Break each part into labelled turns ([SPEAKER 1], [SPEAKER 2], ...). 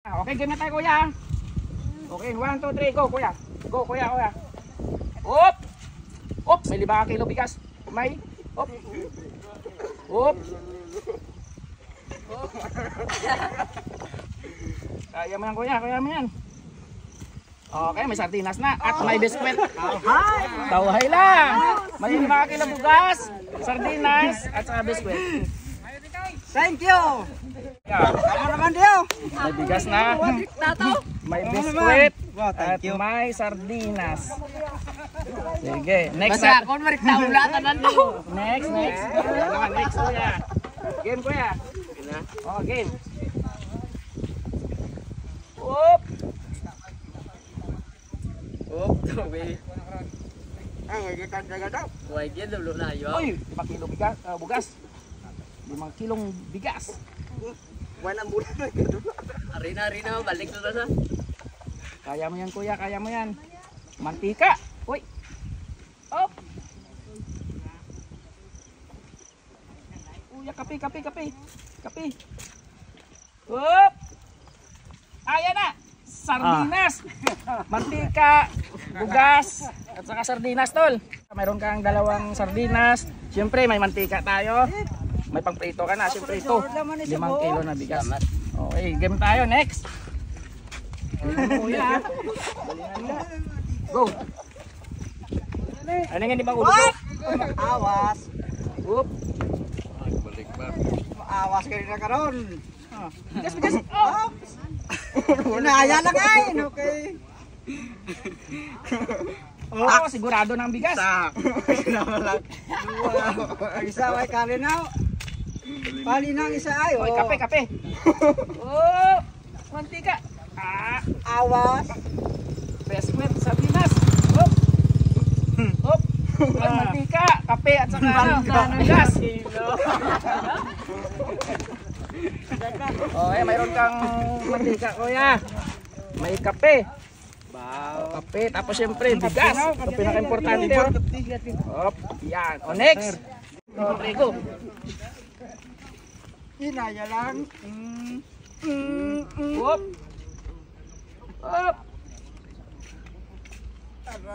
[SPEAKER 1] Okay, game na tayo kuya. Okay, 1, 2, 3, go kuya. Go kuya, kuya. Op! Op! May 5 kilo bigas. May. Op! Op! Kaya mo yan kuya, kaya mo yan. Okay, may sardinas na at may biskwit. Tauhay lang. May 5 kilo bugas, sardinas at saka biskwit.
[SPEAKER 2] Thank you. Ano naman Dio?
[SPEAKER 1] May bigas na. May biskwit at may sardinas. Sige, next na. Next. Next kuya. Game kuya. Oh, game. Op.
[SPEAKER 3] Úp, tụi
[SPEAKER 2] Ay, kita jaga daw.
[SPEAKER 3] quay cái lulu này vô.
[SPEAKER 1] Uy, 5 kilo bigas, bugas. 5 kilong bigas.
[SPEAKER 2] Wala muna na.
[SPEAKER 3] Arina, balik na sa.
[SPEAKER 1] Kaya mo yan kuya, kaya mo yan. Mantika. Uy. Op. Uy, kape. Up. Ayan na. Sardinas. Mantika, bugas, at saka sardinas tol. Mayroon kang 2 sardinas. Siyempre may mantika tayo. May pangprito ka na. Siyempre ito. 5 kilo na bigas. Okay, game tayo. Next. Kuya. Go. Ano nga di ba ulo?
[SPEAKER 2] Awas.
[SPEAKER 1] Oop.
[SPEAKER 2] Awas ka rin na karon.
[SPEAKER 1] Bigas. Oh.
[SPEAKER 2] Inaya lang ay. Okay.
[SPEAKER 1] Oh, sigurado ng bigas.
[SPEAKER 2] Isa may kalinaw. Pali nang isa ay.
[SPEAKER 1] Oy, kape. Oh, mantika.
[SPEAKER 2] Awas.
[SPEAKER 1] Biskwit, sardinas. Hop. Hop. Mantika, kape at saka bigas. Oh, mayroon kang mantika, kuya. May kape. Kape, tapos siyempre bigas. Ito pinaka-importante. Hop, yan. O, next. Rodrigo.
[SPEAKER 2] Inaya lang.
[SPEAKER 1] Hop. Hop.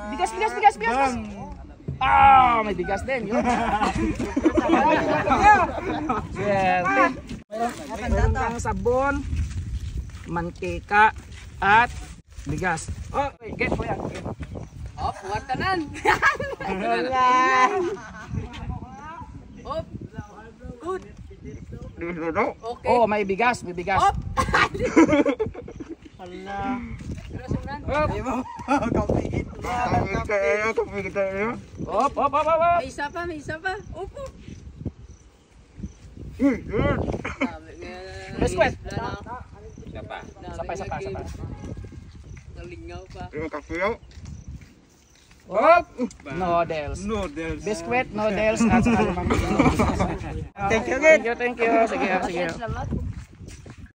[SPEAKER 1] Bigas. Ah, may bigas din. Yun. Swerte. Mayroon kang sabon, mantika, at bigas. Oh, get po yan.
[SPEAKER 3] Op, watanan. Op. Good. Okay.
[SPEAKER 1] Oh, may bigas.
[SPEAKER 3] Op.
[SPEAKER 2] Hala.
[SPEAKER 1] Hop. Hop.
[SPEAKER 3] May isa pa. Op.
[SPEAKER 1] Biskwit.
[SPEAKER 3] Sapay.
[SPEAKER 1] Sapay.
[SPEAKER 3] Nalingaw pa.
[SPEAKER 1] Hop. Noodles. Biskwit, noodles, at saka limang.
[SPEAKER 2] Thank you.
[SPEAKER 1] Thank you. Sige.
[SPEAKER 3] Salamat.